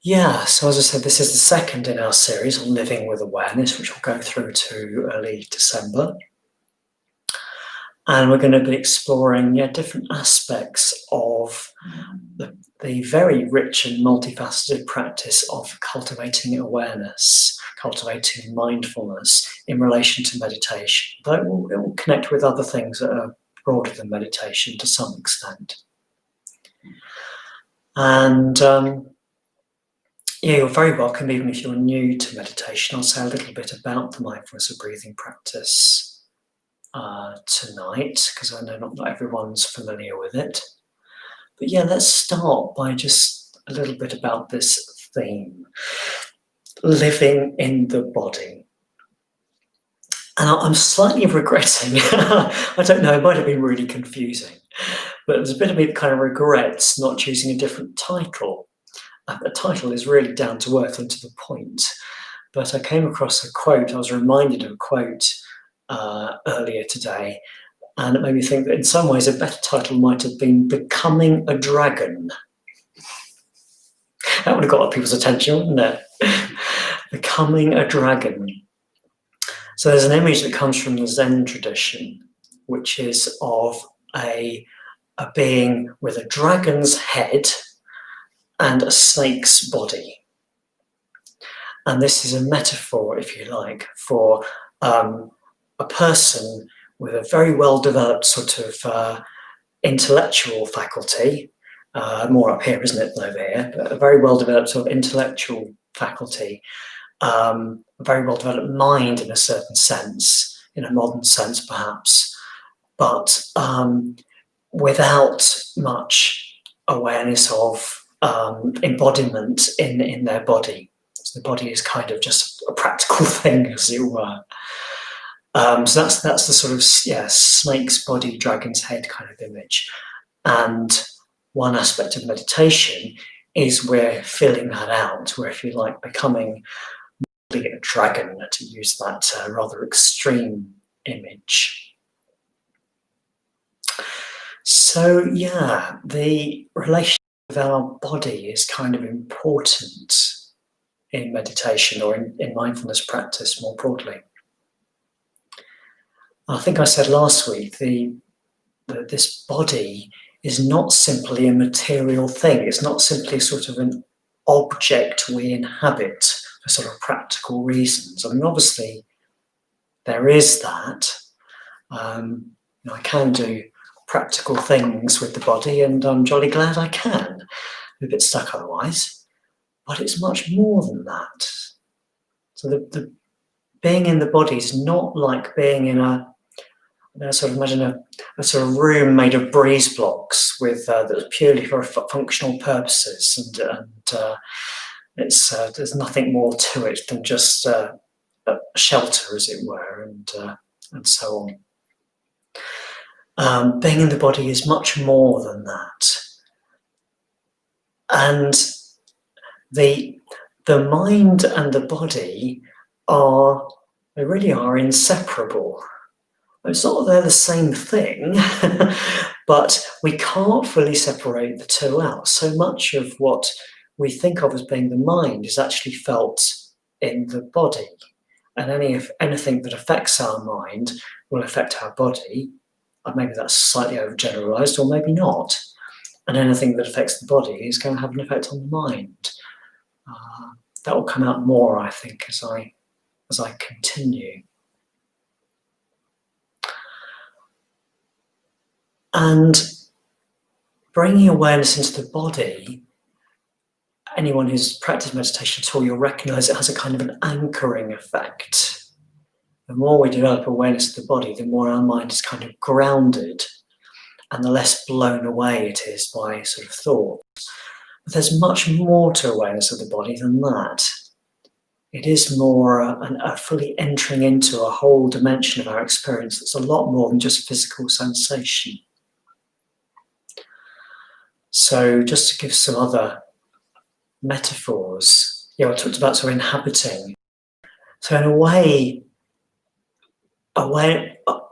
Yeah, so as I said, this is the second in our series on living with awareness, which will go through to early December. And we're going to be exploring different aspects of the very rich and multifaceted practice of cultivating awareness, cultivating mindfulness in relation to meditation. Though it will connect with other things that are broader than meditation to some extent. And you're very welcome, even if you're new to meditation. I'll say a little bit about the mindfulness of breathing practice tonight, because I know not everyone's familiar with it. But let's start by just a little bit about this theme, living in the body. And I'm slightly regretting, I don't know, it might have been really confusing, but there's a bit of me that kind of regrets not choosing a different title. The title is really down to earth and to the point. But I came across a quote, I was reminded of a quote earlier today, and it made me think that in some ways a better title might have been Becoming a Dragon. That would have got people's attention, wouldn't it? Becoming a dragon. So there's an image that comes from the Zen tradition, which is of a being with a dragon's head and a snake's body. And this is a metaphor, if you like, for a person with a very well-developed sort of intellectual faculty, more up here, isn't it, than over here, but a very well-developed sort of intellectual faculty, a very well-developed mind in a certain sense, in a modern sense perhaps, but without much awareness of embodiment in their body. So the body is kind of just a practical thing, as it were. So that's the sort of snake's body, dragon's head kind of image. And one aspect of meditation is we're filling that out, where, if you like, becoming a dragon, to use that rather extreme image. So the relation with our body is kind of important in meditation or in mindfulness practice more broadly. I think I said last week that this body is not simply a material thing. It's not simply sort of an object we inhabit for sort of practical reasons. I mean, obviously, there is that. I can do practical things with the body, and I'm jolly glad I can. I'm a bit stuck otherwise. But it's much more than that. So the being in the body is not like being in sort of imagine a sort of room made of breeze blocks with that's purely for functional purposes, and it's there's nothing more to it than just a shelter, as it were, and so on. Being in the body is much more than that, and the mind and the body they really are inseparable. It's not that they're the same thing, but we can't fully separate the two out. So much of what we think of as being the mind is actually felt in the body. And anything that affects our mind will affect our body. Maybe that's slightly overgeneralized, or maybe not. And anything that affects the body is going to have an effect on the mind. That will come out more, I think, as I continue. And bringing awareness into the body, anyone who's practiced meditation at all, you'll recognize it has a kind of an anchoring effect. The more we develop awareness of the body, the more our mind is kind of grounded, and the less blown away it is by sort of thoughts. But there's much more to awareness of the body than that. It is more a fully entering into a whole dimension of our experience that's a lot more than just physical sensation. So just to give some other metaphors, I talked about sort of inhabiting. So in a way,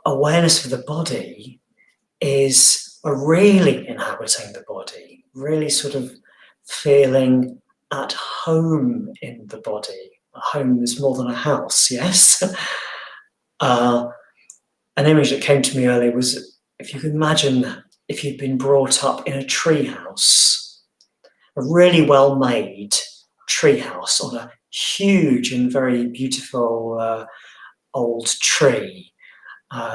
awareness of the body is really inhabiting the body, really sort of feeling at home in the body. A home is more than a house, yes? An image that came to me earlier was, if you can imagine if you'd been brought up in a tree house, a really well-made tree house on a huge and very beautiful old tree,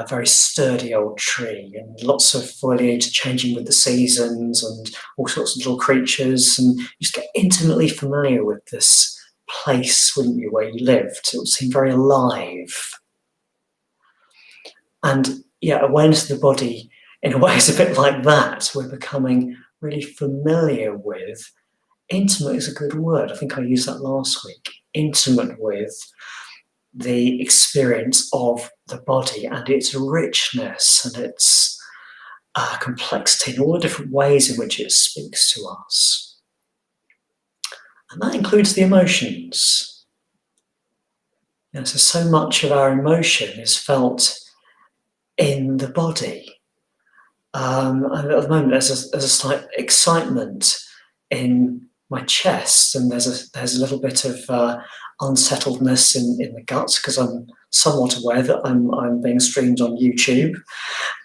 very sturdy old tree, and lots of foliage changing with the seasons and all sorts of little creatures, and you just get intimately familiar with this place, wouldn't you, where you lived. It would seem very alive. And yeah, awareness of the body in a way is a bit like that. We're becoming really familiar with, intimate is a good word, I think I used that last week, intimate with the experience of the body and its richness and its complexity and all the different ways in which it speaks to us. And that includes the emotions. So much of our emotion is felt in the body. And at the moment, there's a slight excitement in my chest, and there's a little bit of unsettledness in the guts because I'm somewhat aware that I'm being streamed on YouTube,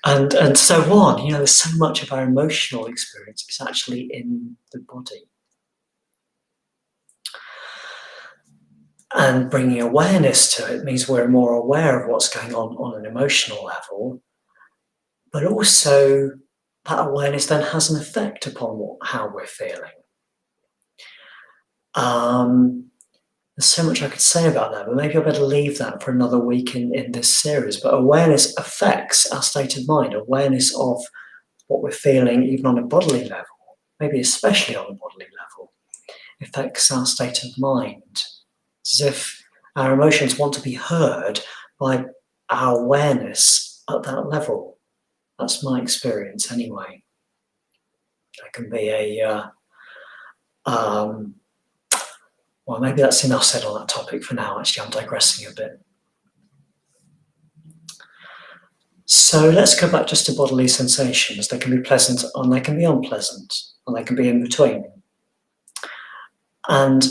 and so on. There's so much of our emotional experience is actually in the body. And bringing awareness to it means we're more aware of what's going on an emotional level, but also that awareness then has an effect upon how we're feeling. There's so much I could say about that, but maybe I better leave that for another week in this series. But awareness affects our state of mind, awareness of what we're feeling, even on a bodily level, maybe especially on a bodily level, affects our state of mind. It's as if our emotions want to be heard by our awareness at that level. That's my experience anyway. That can be well, maybe that's enough said on that topic for now. Actually, I'm digressing a bit. So let's go back just to bodily sensations. They can be pleasant and they can be unpleasant, and they can be in between. And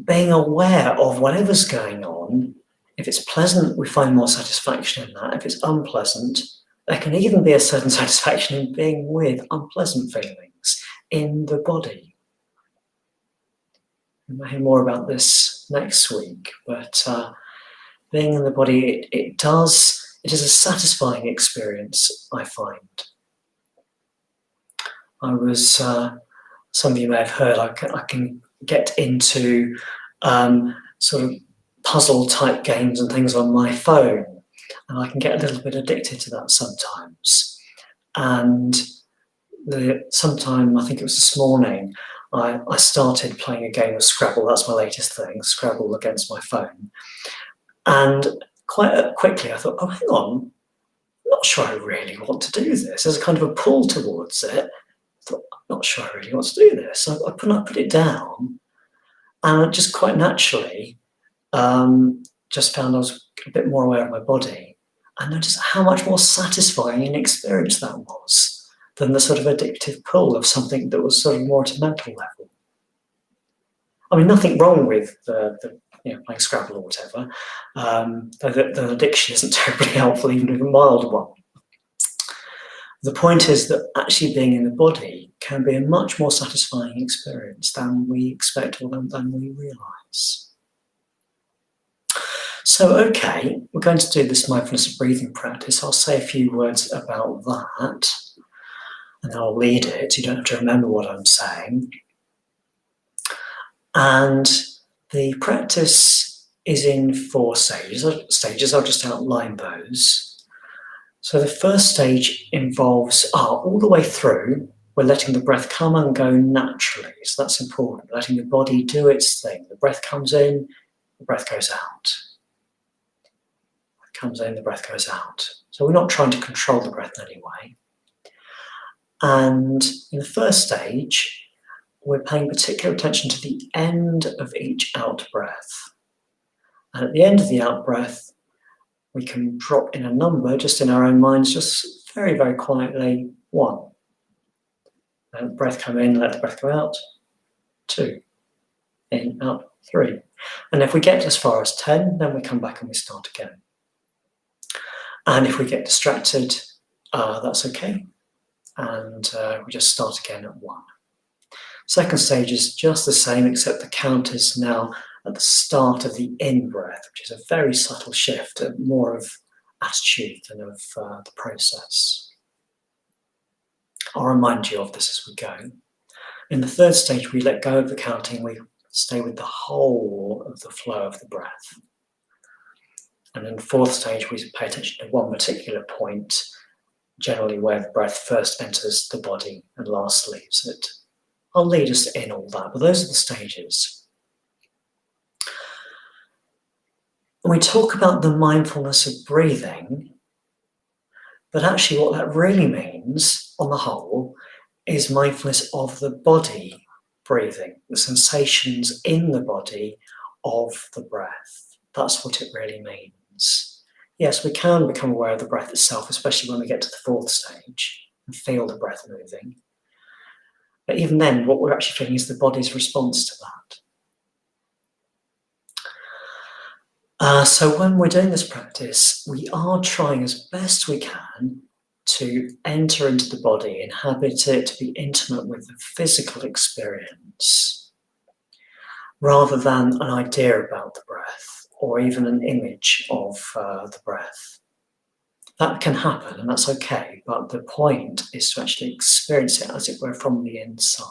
being aware of whatever's going on, if it's pleasant, we find more satisfaction in that. If it's unpleasant, there can even be a certain satisfaction in being with unpleasant feelings in the body. We might hear more about this next week, but being in the body, it is a satisfying experience, I find. Some of you may have heard, I can get into sort of puzzle type games and things on my phone, and I can get a little bit addicted to that sometimes. And sometime, I think it was this morning, I started playing a game of Scrabble. That's my latest thing, Scrabble against my phone. And quite quickly I thought, oh, hang on, I'm not sure I really want to do this. There's a kind of a pull towards it. I thought, I'm not sure I really want to do this. So I put it down, and I just quite naturally just found I was a bit more aware of my body, and noticed how much more satisfying an experience that was than the sort of addictive pull of something that was sort of more at a mental level. I mean, nothing wrong with the playing Scrabble or whatever. The addiction isn't terribly helpful, even if a mild one. The point is that actually being in the body can be a much more satisfying experience than we expect or than we realise. So, okay, we're going to do this mindfulness of breathing practice. I'll say a few words about that, and I'll lead it. You don't have to remember what I'm saying. And the practice is in 4 stages. I'll just outline those. So the first stage involves, all the way through, we're letting the breath come and go naturally. So that's important, letting the body do its thing. The breath comes in, the breath goes out. It comes in, the breath goes out. So we're not trying to control the breath in any way. And in the first stage, we're paying particular attention to the end of each out-breath. And at the end of the out-breath, we can drop in a number just in our own minds, just very, very quietly, 1. Let the breath come in, let the breath go out. 2. In, out, 3. And if we get as far as 10, then we come back and we start again. And if we get distracted, that's okay. And we just start again at 1. Second stage is just the same, except the count is now at the start of the in-breath, which is a very subtle shift, more of attitude than of the process. I'll remind you of this as we go. In the third stage, we let go of the counting, we stay with the whole of the flow of the breath. And in the fourth stage, we pay attention to one particular point, generally where the breath first enters the body and last leaves it. I'll lead us in all that, but those are the stages. When we talk about the mindfulness of breathing, but actually what that really means, on the whole, is mindfulness of the body breathing, the sensations in the body of the breath. That's what it really means. Yes, we can become aware of the breath itself, especially when we get to the fourth stage and feel the breath moving. But even then, what we're actually feeling is the body's response to that. So when we're doing this practice, we are trying as best we can to enter into the body, inhabit it, to be intimate with the physical experience, rather than an idea about the breath or even an image of the breath. That can happen, and that's okay, but the point is to actually experience it, as it were, from the inside.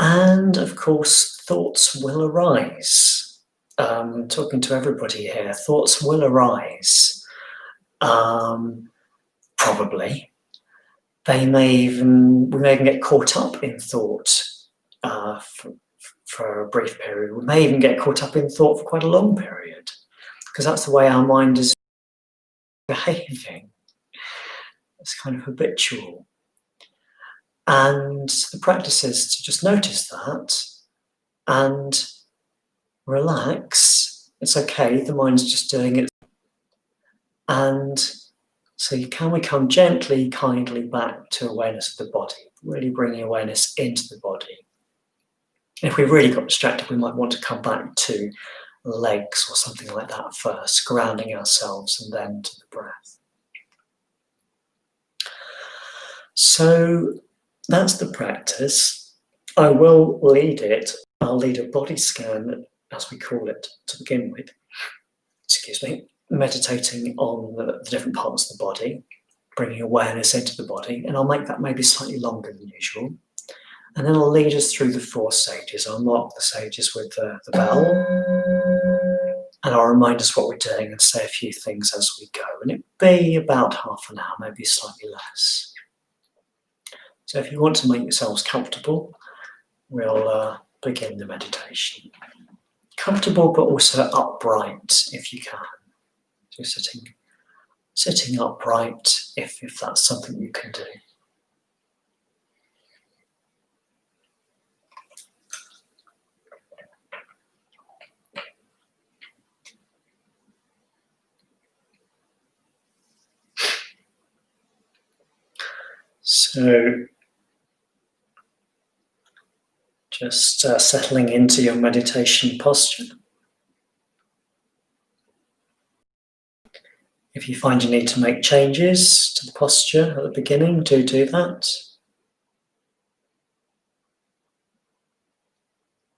And of course, thoughts will arise. Talking to everybody here, thoughts will arise. Probably. We may even get caught up in thought for a brief period. We may even get caught up in thought for quite a long period, because that's the way our mind is behaving. It's kind of habitual. And the practice is to just notice that and relax. It's okay, the mind's just doing it. And so can we come gently, kindly back to awareness of the body, really bringing awareness into the body. If we really got distracted, we might want to come back to legs or something like that first, grounding ourselves, and then to the breath. So that's the practice. I will lead it. I'll lead a body scan, as we call it, to begin with. Excuse me. Meditating on the different parts of the body, bringing awareness into the body, and I'll make that maybe slightly longer than usual. And then I'll lead us through the 4 stages. I'll mark the stages with the bell, and I'll remind us what we're doing and say a few things as we go. And it'll be about half an hour, maybe slightly less. So if you want to make yourselves comfortable, we'll begin the meditation. Comfortable, but also upright if you can. So sitting upright if that's something you can do. So just settling into your meditation posture. If you find you need to make changes to the posture at the beginning, do that.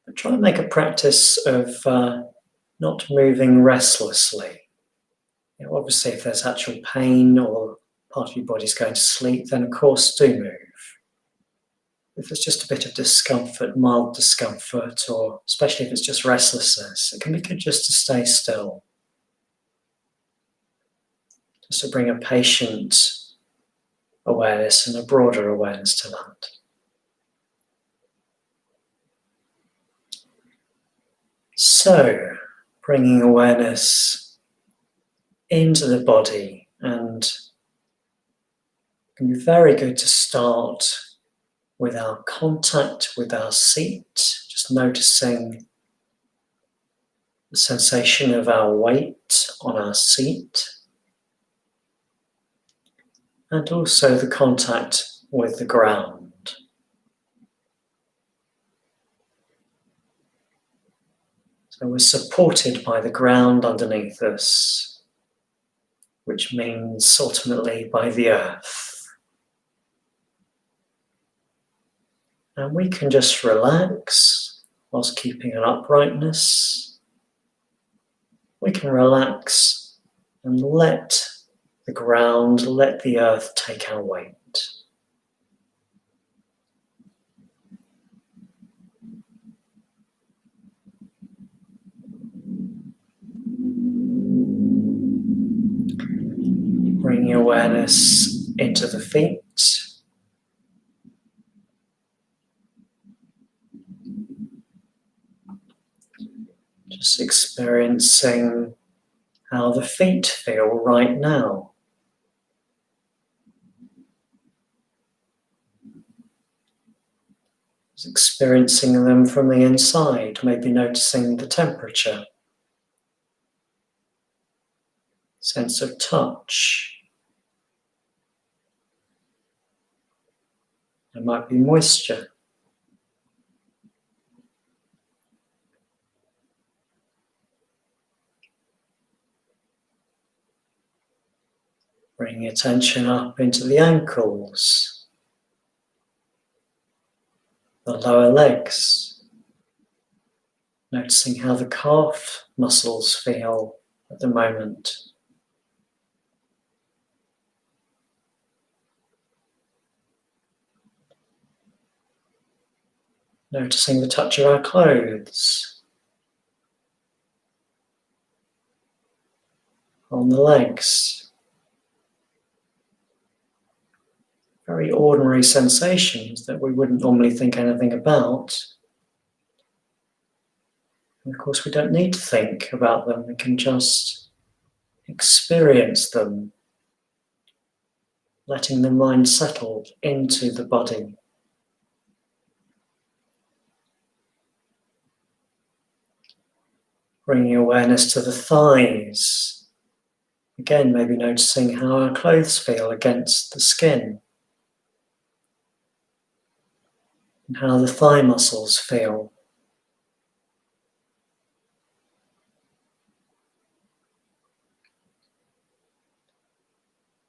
But try and make a practice of not moving restlessly. Obviously, if there's actual pain or part of your body's going to sleep, then of course do move. If there's just a bit of discomfort, mild discomfort, or especially if it's just restlessness, it can be good just to stay still. Just to bring a patient awareness and a broader awareness to that. So, bringing awareness into the body, and it can be very good to start with our contact with our seat, just noticing the sensation of our weight on our seat, and also the contact with the ground. So we're supported by the ground underneath us, which means ultimately by the earth. And we can just relax whilst keeping an uprightness. We can relax and let the ground, let the earth take our weight. Bringing awareness into the feet. Just experiencing how the feet feel right now. Just experiencing them from the inside, maybe noticing the temperature, sense of touch. There might be moisture. Bring attention up into the ankles, the lower legs, noticing how the calf muscles feel at the moment. Noticing the touch of our clothes on the legs. Very ordinary sensations that we wouldn't normally think anything about. And of course, we don't need to think about them. We can just experience them, letting the mind settle into the body. Bringing awareness to the thighs. Again, maybe noticing how our clothes feel against the skin. And how the thigh muscles feel.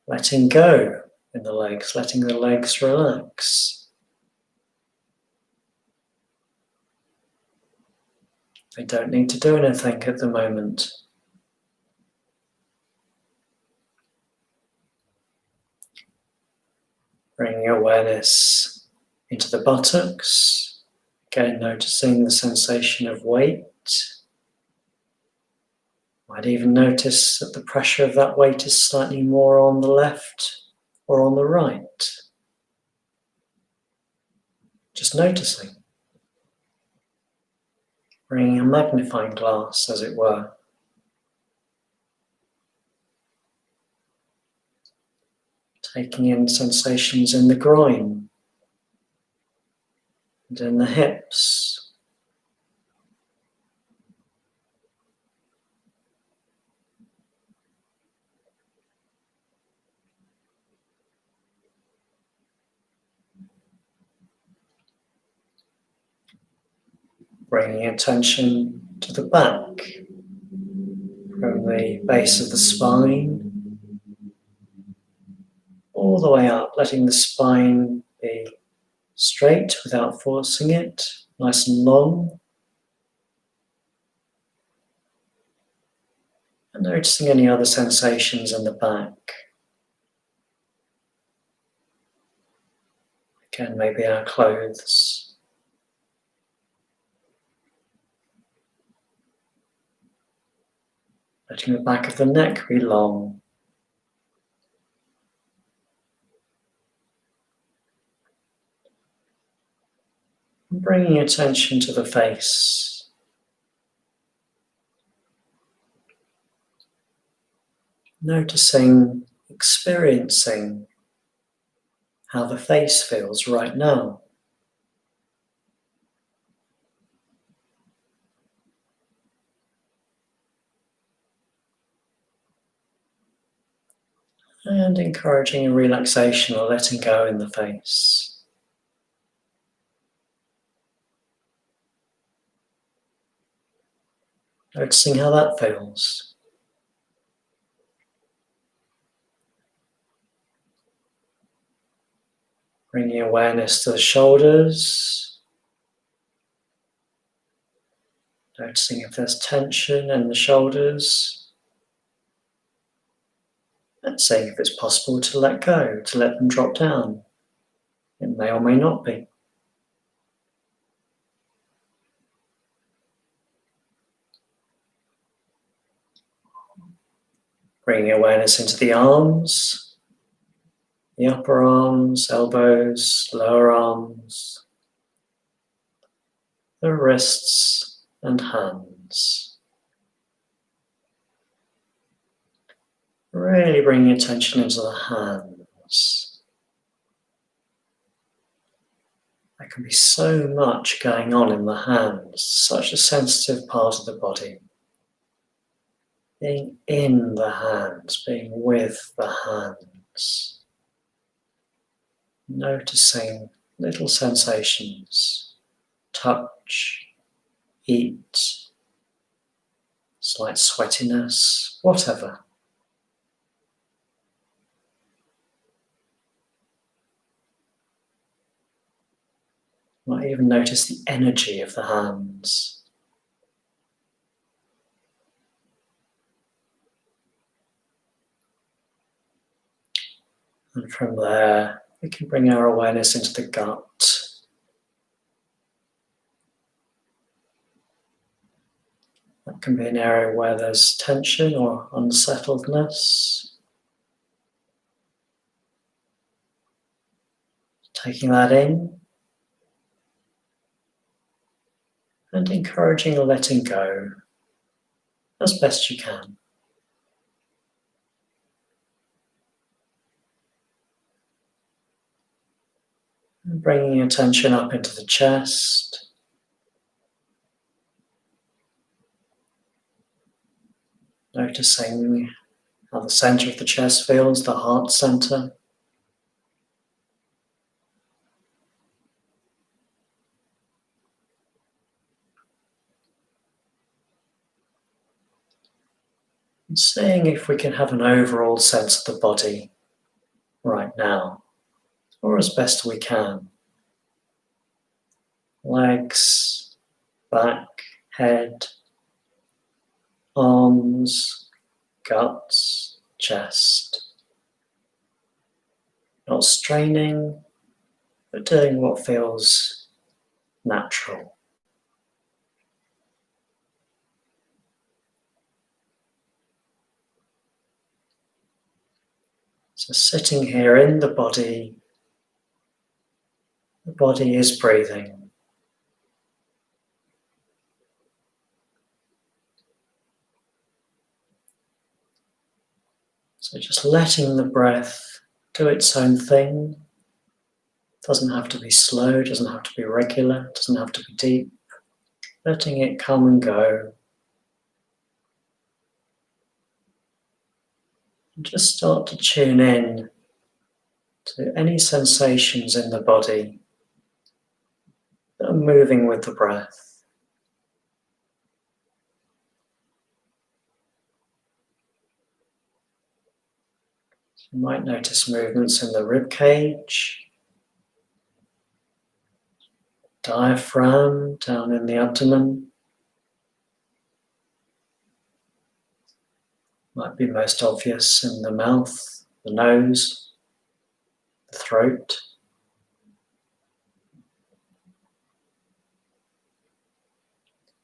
Letting go in the legs, letting the legs relax. They don't need to do anything at the moment. Bringing awareness into the buttocks. Again, noticing the sensation of weight. Might even notice that the pressure of that weight is slightly more on the left or on the right. Just noticing. Bringing a magnifying glass, as it were. Taking in sensations in the groin and in the hips. Bringing attention to the back, from the base of the spine, all the way up, letting the spine be straight without forcing it, nice and long. And noticing any other sensations in the back. Again, maybe our clothes. Letting the back of the neck be long. And bringing attention to the face. Noticing, experiencing how the face feels right now. And encouraging a relaxation or letting go in the face. Noticing how that feels. Bringing awareness to the shoulders. Noticing if there's tension in the shoulders. And seeing if it's possible to let go, to let them drop down. It may or may not be. Bringing awareness into the arms, the upper arms, elbows, lower arms, the wrists and hands. Really bringing attention into the hands. There can be so much going on in the hands, such a sensitive part of the body. Being in the hands, being with the hands. Noticing little sensations, touch, heat, slight sweatiness, whatever. You might even notice the energy of the hands. And from there, we can bring our awareness into the gut. That can be an area where there's tension or unsettledness. Taking that in and encouraging letting go as best you can. And bringing your attention up into the chest. Noticing how the center of the chest feels, the heart center. And seeing if we can have an overall sense of the body right now, or as best we can. Legs, back, head, arms, guts, chest. Not straining, but doing what feels natural. So sitting here in the body is breathing. So just letting the breath do its own thing. It doesn't have to be slow, doesn't have to be regular, doesn't have to be deep. Letting it come and go. And just start to tune in to any sensations in the body that are moving with the breath. You might notice movements in the rib cage, diaphragm down in the abdomen. Might be most obvious in the mouth, the nose, the throat.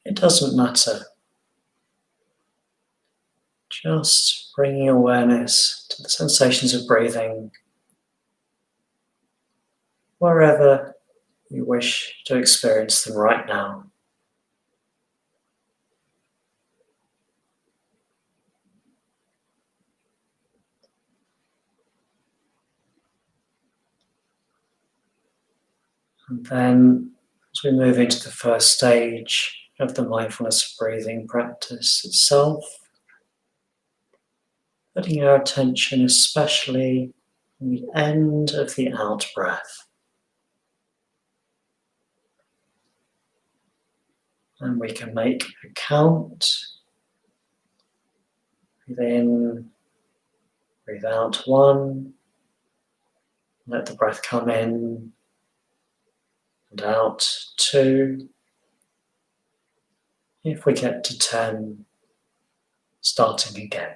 It doesn't matter. Just bringing awareness to the sensations of breathing wherever you wish to experience them right now. And then, as we move into the first stage of the mindfulness of breathing practice itself, putting our attention especially on the end of the out breath. And we can make a count Breathe in, breathe out 1. Let the breath come in and out 2. If we get to 10, starting again.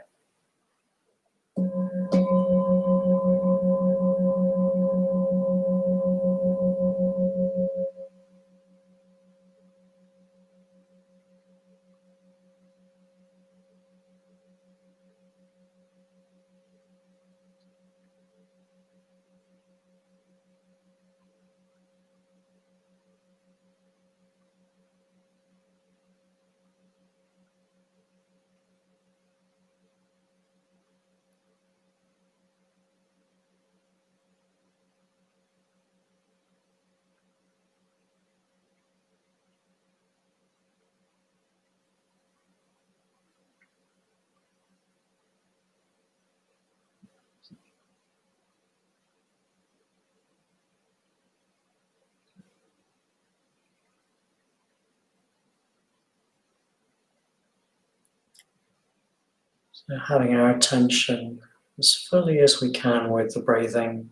So having our attention as fully as we can with the breathing,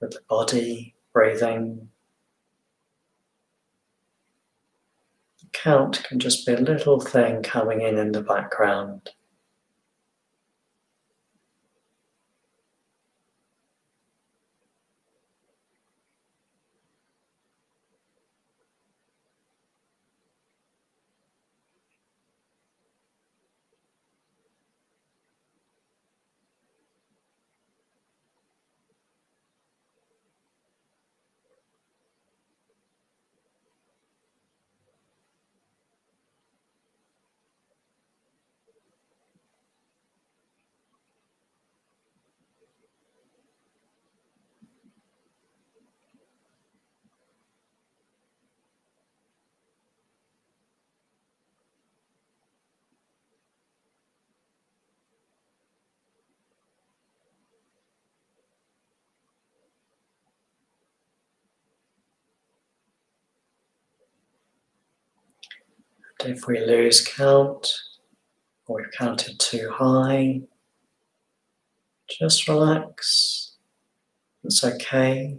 with the body breathing. The count can just be a little thing coming in the background. And if we lose count, or we've counted too high, just relax. It's okay.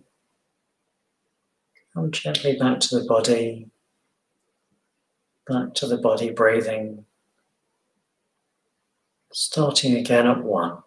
Come gently back to the body, breathing. Starting again at 1.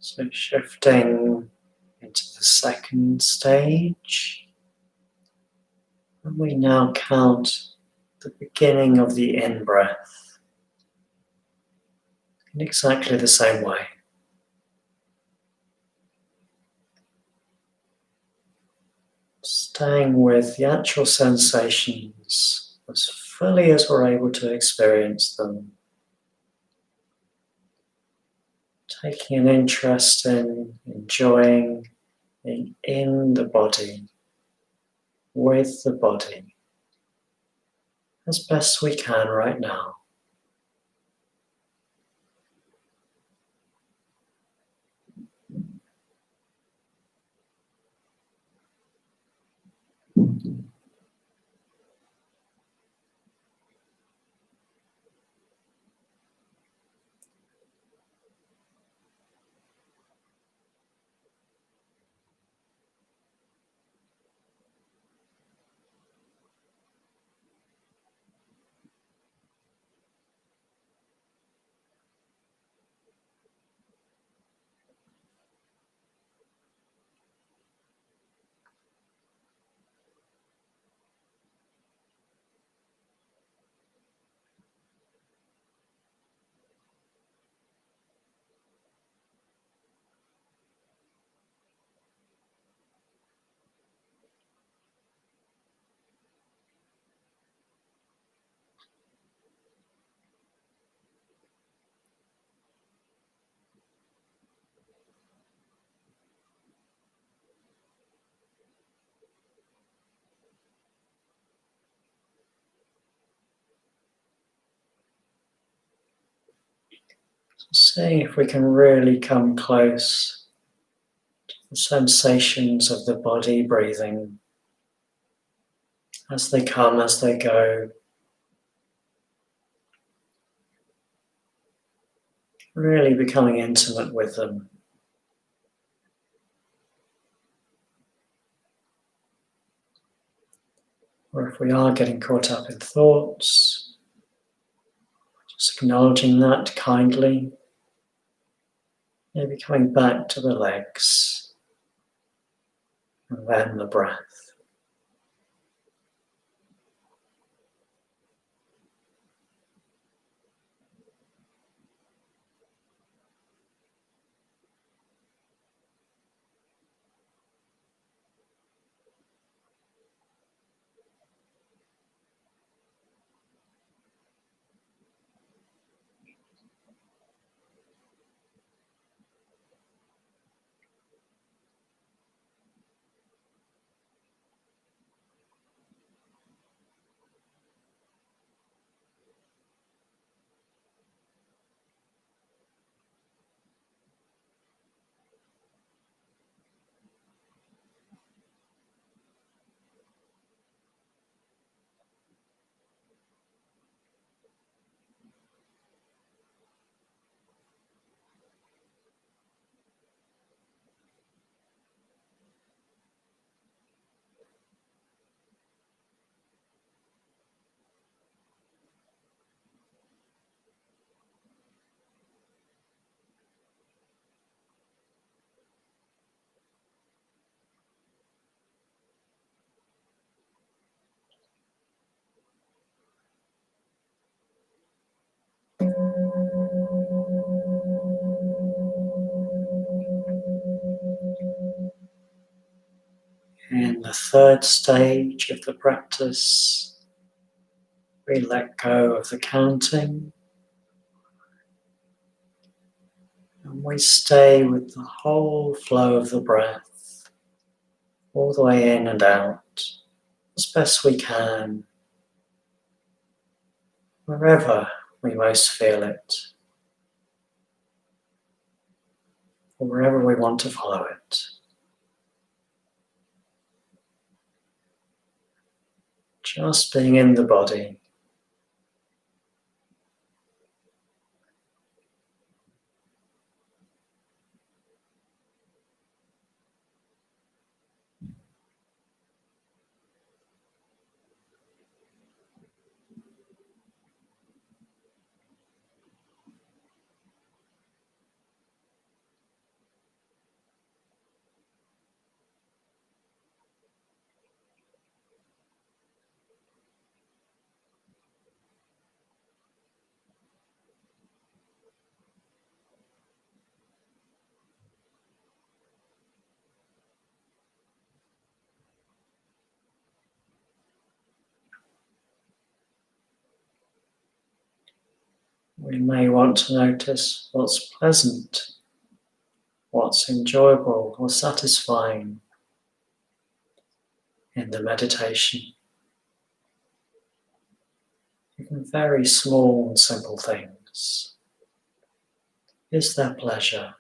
So shifting into the second stage, and we now count the beginning of the in-breath in exactly the same way. Staying with the actual sensations as fully as we're able to experience them. taking an interest in enjoying being in the body, with the body, as best we can right now. Seeing if we can really come close to the sensations of the body breathing as they come, as they go, really becoming intimate with them. Or if we are getting caught up in thoughts, just acknowledging that kindly, maybe coming back to the legs and then the breath. In the third stage of the practice, we let go of the counting and we stay with the whole flow of the breath, all the way in and out, as best we can, wherever we most feel it, or wherever we want to follow it. Just being in the body. We may want to notice what's pleasant what's enjoyable or satisfying in the meditation. Even very small and simple things. Is there pleasure?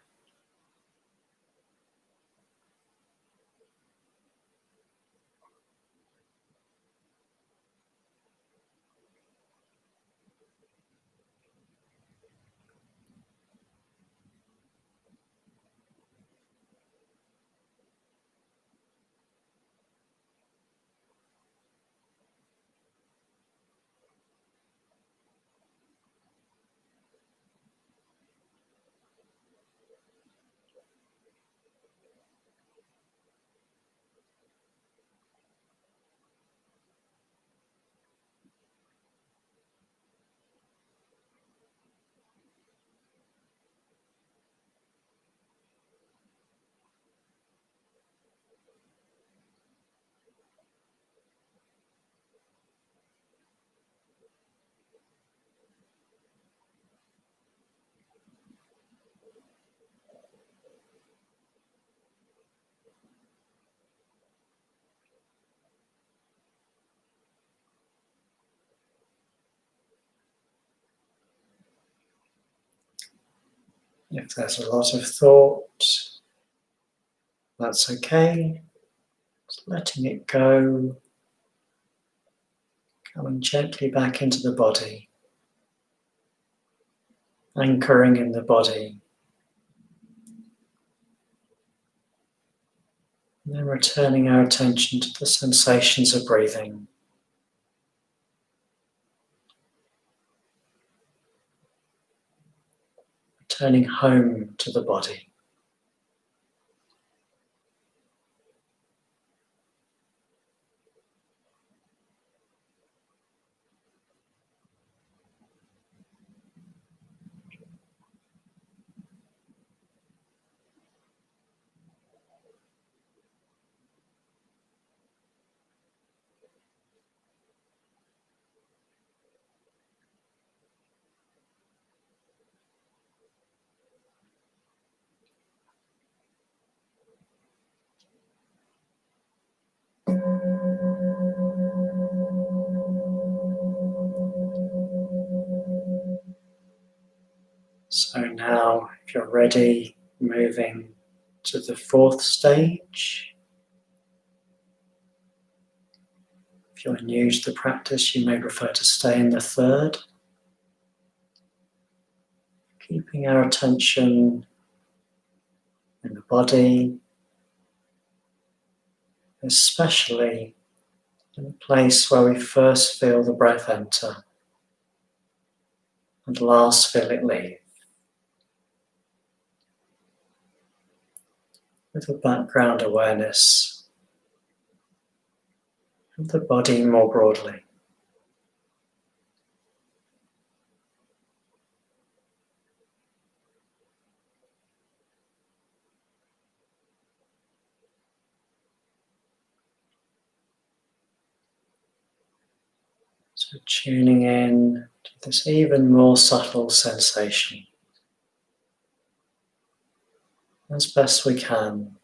If there's a lot of thought, that's okay. Just letting it go, coming gently back into the body, anchoring in the body, and then returning our attention to the sensations of breathing. Returning home to the body. So now, if you're ready, moving to the fourth stage. If you're new to the practice, you may prefer to stay in the third. Keeping our attention in the body, especially in the place where we first feel the breath enter and last feel it leave, with a background awareness of the body more broadly. So tuning in to this even more subtle sensation as best we can.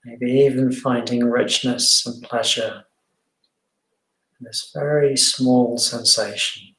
Maybe even finding richness and pleasure in this very small sensation.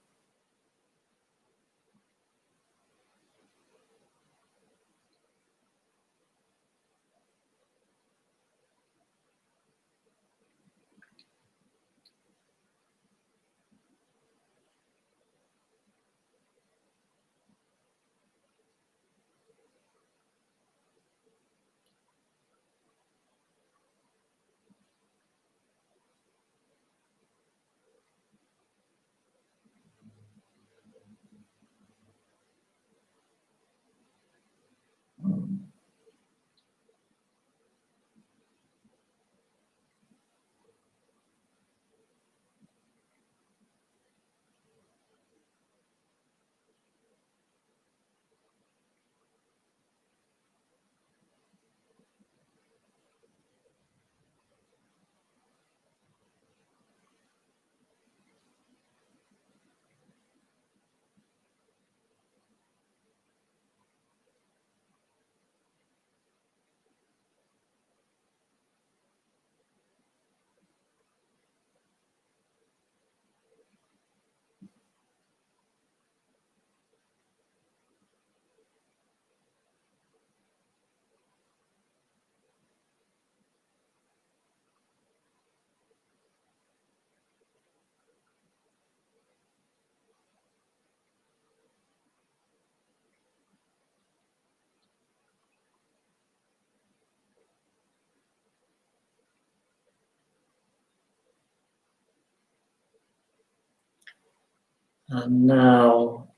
And now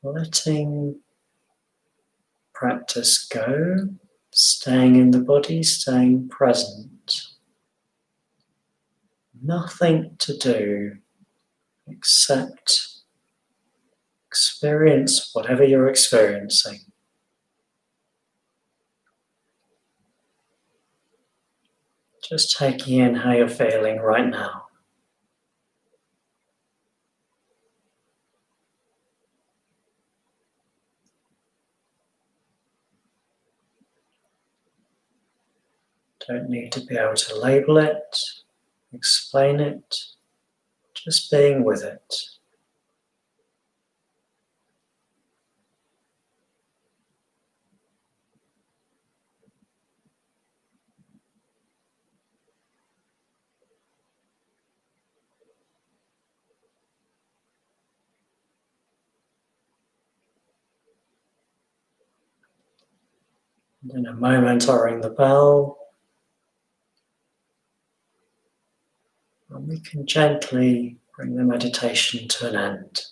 letting practice go, staying in the body, staying present. Nothing to do except experience whatever you're experiencing. Just taking in how you're feeling right now. Don't need to be able to label it, explain it, just being with it. And in a moment I'll ring the bell and we can gently bring the meditation to an end.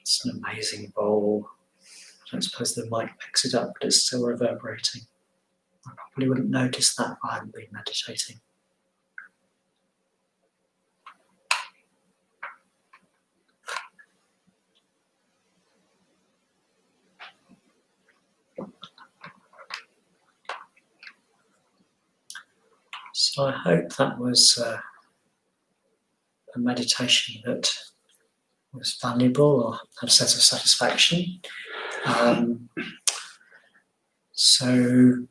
It's an amazing bowl. I don't suppose the mic picks it up, but it's still reverberating. I probably wouldn't notice that if I hadn't been meditating. So I hope that was a meditation that was valuable or had a sense of satisfaction. So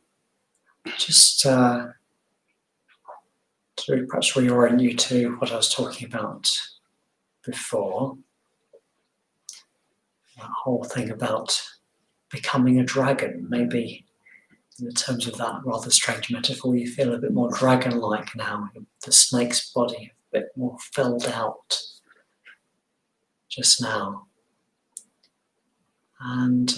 just to perhaps reorient you to what I was talking about before, that whole thing about becoming a dragon. Maybe in terms of that rather strange metaphor, you feel a bit more dragon-like now, the snake's body a bit more filled out just now. And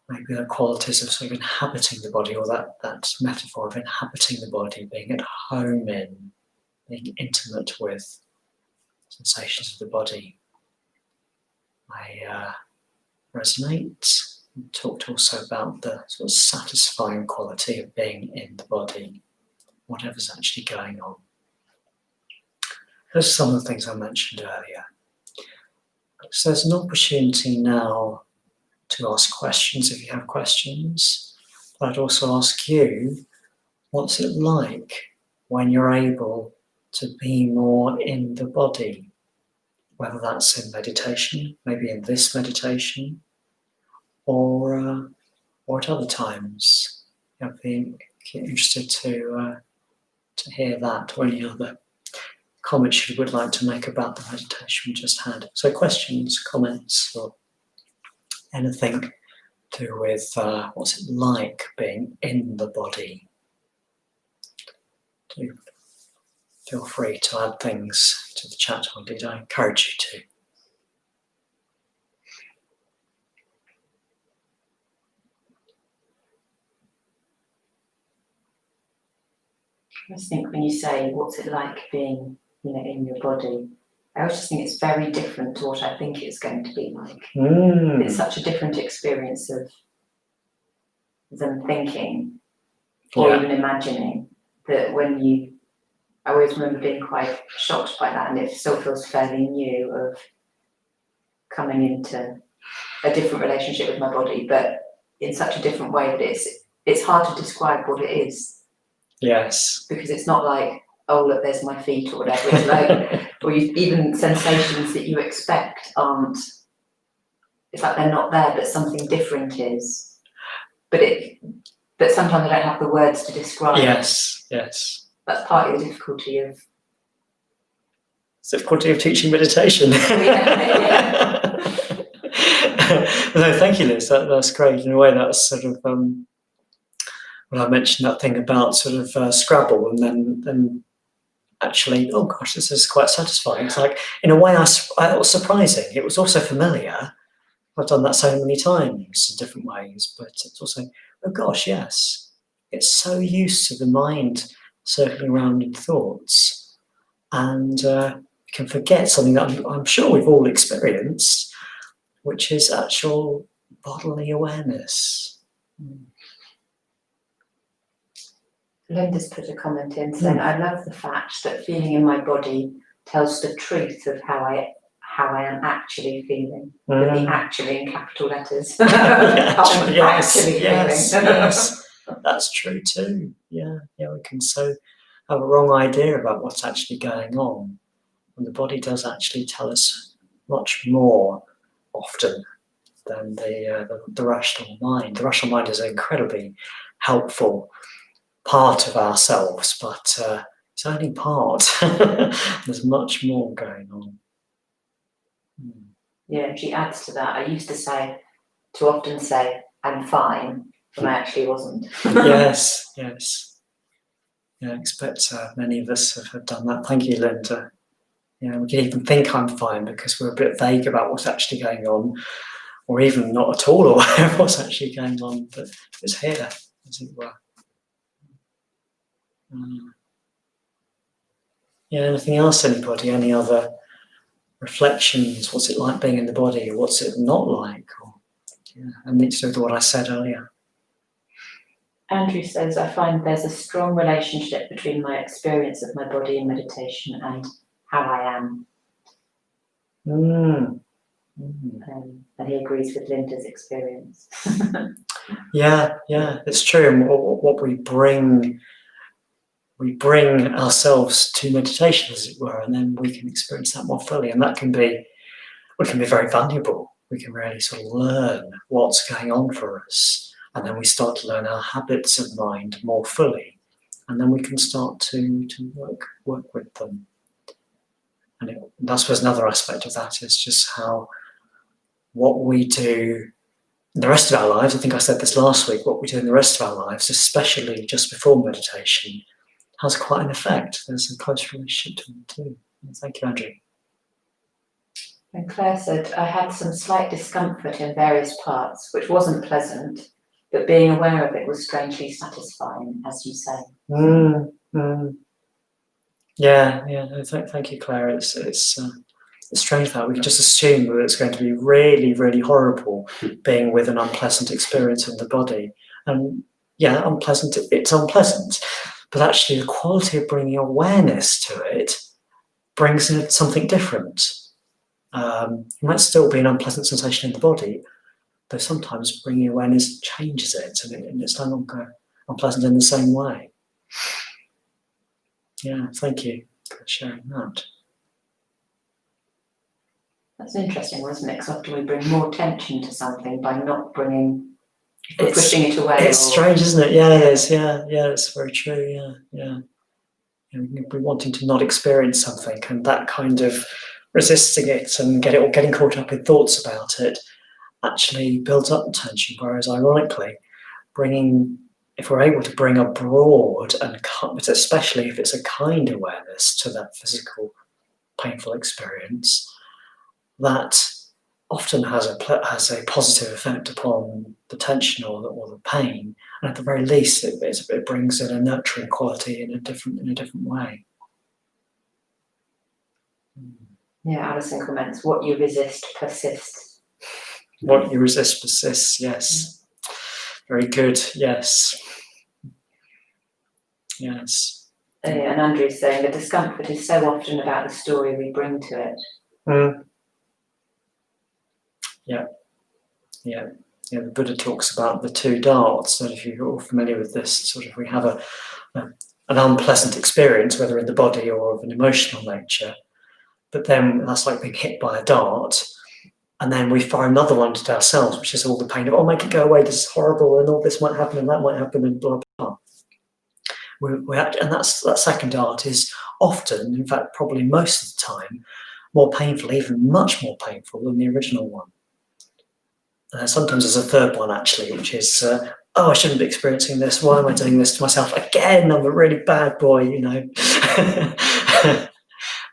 maybe the qualities of sort of inhabiting the body, or that metaphor of inhabiting the body, being at home in, being intimate with sensations of the body, may resonate. We talked also about the sort of satisfying quality of being in the body, whatever's actually going on. Those are some of the things I mentioned earlier. So there's an opportunity now to ask questions if you have questions. But I'd also ask you, what's it like when you're able to be more in the body? Whether that's in meditation, maybe in this meditation, or at other times. I'd be interested to hear that, or any other comments you would like to make about the meditation we just had. So questions, comments, or anything to do with what's it like being in the body. Do feel free to add things to the chat, or indeed I encourage you to. I just think when you say, what's it like being, in your body, I always just think it's very different to what I think it's going to be like. It's such a different experience than thinking or even imagining, that I always remember being quite shocked by that, and it still feels fairly new, of coming into a different relationship with my body, but in such a different way that it's hard to describe what it is. Yes. Because it's not like, oh look, there's my feet or whatever. It's like, or even sensations that you expect aren't. It's like they're not there, but something different is. But sometimes I don't have the words to describe. Yes. Yes. That's partly the difficulty of. It's the difficulty of teaching meditation. Yeah. No, thank you, Liz. That's great. In a way, that's sort of when I mentioned that thing about sort of Scrabble, and then actually, oh gosh, this is quite satisfying. It's like, in a way, it was surprising. It was also familiar. I've done that so many times in different ways, but it's also, oh gosh, yes. It's so used to the mind circling around in thoughts, and you can forget something that I'm sure we've all experienced, which is actual bodily awareness. Linda's put a comment in saying, I love the fact that feeling in my body tells the truth of how I am actually feeling. With the actually in capital letters. Yes. That's true too. Yeah, we can so have a wrong idea about what's actually going on. And the body does actually tell us much more often than the rational mind. The rational mind is an incredibly helpful part of ourselves, but it's only part. There's much more going on. Yeah, and she adds to that. I used to often say, I'm fine, when I actually wasn't. Yes. Yeah, I expect many of us have done that. Thank you, Linda. Yeah, we can even think I'm fine because we're a bit vague about what's actually going on, or even not at all aware of what's actually going on, but it's here, as it were. Yeah, anything else, anybody? Any other reflections? What's it like being in the body, or what's it not like? And it's to do with what I said earlier. Andrew says, I find there's a strong relationship between my experience of my body in meditation and how I am. And he agrees with Linda's experience. Yeah, it's true. And what we bring ourselves to meditation, as it were, and then we can experience that more fully. And that can be very valuable. We can really sort of learn what's going on for us. And then we start to learn our habits of mind more fully. And then we can start to work with them. And that's what's another aspect of that is just how what we do in the rest of our lives, I think I said this last week, what we do in the rest of our lives, especially just before meditation, has quite an effect. There's a close relationship to it too. Thank you, Andrew. And Claire said, I had some slight discomfort in various parts, which wasn't pleasant, but being aware of it was strangely satisfying, as you say. Yeah. Thank you, Claire. It's strange that we can just assume that it's going to be really, really horrible being with an unpleasant experience in the body. And yeah, it's unpleasant. But actually the quality of bringing awareness to it brings in something different. It might still be an unpleasant sensation in the body, though sometimes bringing awareness changes it and it's no longer unpleasant in the same way. Yeah, thank you for sharing that. That's interesting, wasn't it? Because often we bring more tension to something by not pushing it away. It's strange, isn't it? Yeah, it is. Yeah, it's very true. Yeah. We're wanting to not experience something, and that kind of resisting it and getting caught up in thoughts about it actually builds up tension. Whereas, ironically, if we're able to bring a broad and especially if it's a kind awareness to that physical painful experience, that often has a positive effect upon the tension or the pain, and at the very least, it brings in a nurturing quality in a different way. Yeah, Alison comments, what you resist persists. What you resist persists, yes. Very good, yes. And Andrew's saying the discomfort is so often about the story we bring to it. Yeah. The Buddha talks about the two darts, and if you're all familiar with this, sort of we have an unpleasant experience, whether in the body or of an emotional nature, but then that's like being hit by a dart, and then we fire another one at ourselves, which is all the pain of, oh, make it go away, this is horrible, and all this might happen, and that might happen, and blah, blah. And that second dart is often, in fact, probably most of the time, more painful, even much more painful than the original one. Sometimes there's a third one, actually, which is, oh, I shouldn't be experiencing this. Why am I doing this to myself? Again, I'm a really bad boy, you know.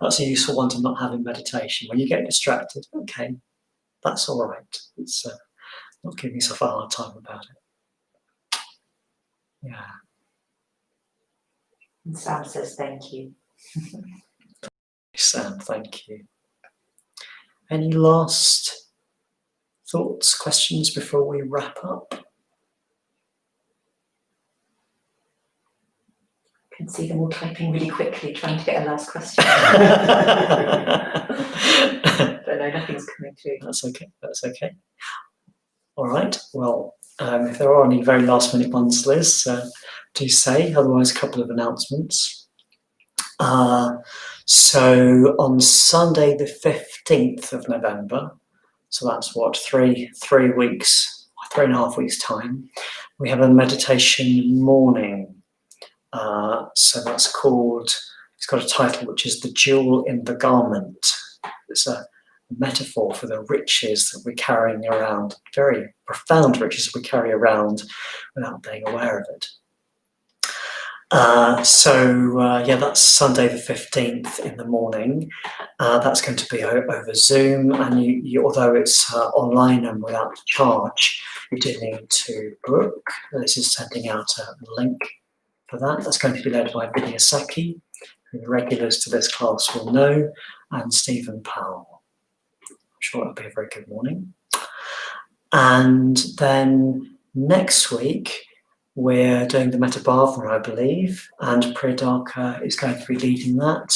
That's a useful one to not have in meditation. When you get distracted, okay, that's all right. It's not giving yourself a hard time about it. Yeah. And Sam says thank you. Sam, thank you. Any last thoughts, questions before we wrap up? I can see them all typing really quickly, trying to get a last question. But no, nothing's coming through. That's okay. All right. Well, if there are any very last minute ones, Liz, do say. Otherwise, a couple of announcements. So on Sunday the 15th of November, so that's what, 3 weeks, 3.5 weeks time, we have a meditation morning. So that's called, it's got a title which is The Jewel in the Garment. It's a metaphor for the riches that we're carrying around, very profound riches that we carry around without being aware of it. That's Sunday the 15th in the morning. That's going to be over Zoom, and you although it's online and without charge, you do need to book. This is sending out a link for that. That's going to be led by Vidya Saki, who the regulars to this class will know, and Stephen Powell. I'm sure it'll be a very good morning. And then next week, we're doing the Maitreyabandhu, I believe, and Priyadaka is going to be leading that.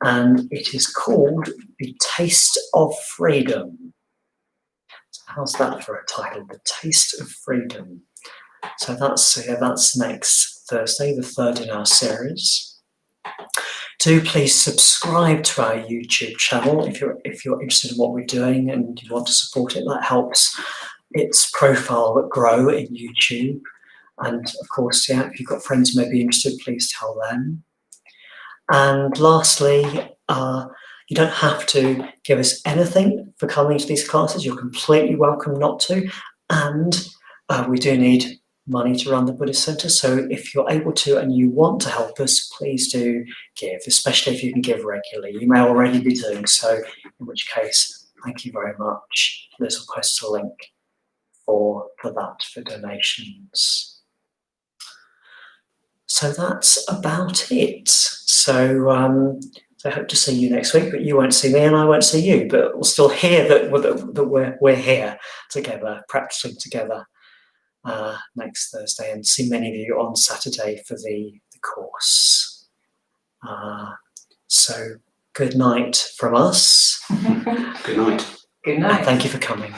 And it is called The Taste of Freedom. So how's that for a title? The Taste of Freedom. So that's next Thursday, the third in our series. Do please subscribe to our YouTube channel if you're interested in what we're doing and you want to support it. That helps its profile grow in YouTube. And of course, if you've got friends who may be interested, please tell them. And lastly, you don't have to give us anything for coming to these classes. You're completely welcome not to. And we do need money to run the Buddhist Centre. So if you're able to and you want to help us, please do give, especially if you can give regularly. You may already be doing so, in which case, thank you very much. Liz will post a link for that, for donations. So that's about it. So I hope to see you next week, but you won't see me and I won't see you, but we'll still hear that we're here together, practicing together next Thursday, and see many of you on Saturday for the course. So good night from us. Good night. Good night. And thank you for coming.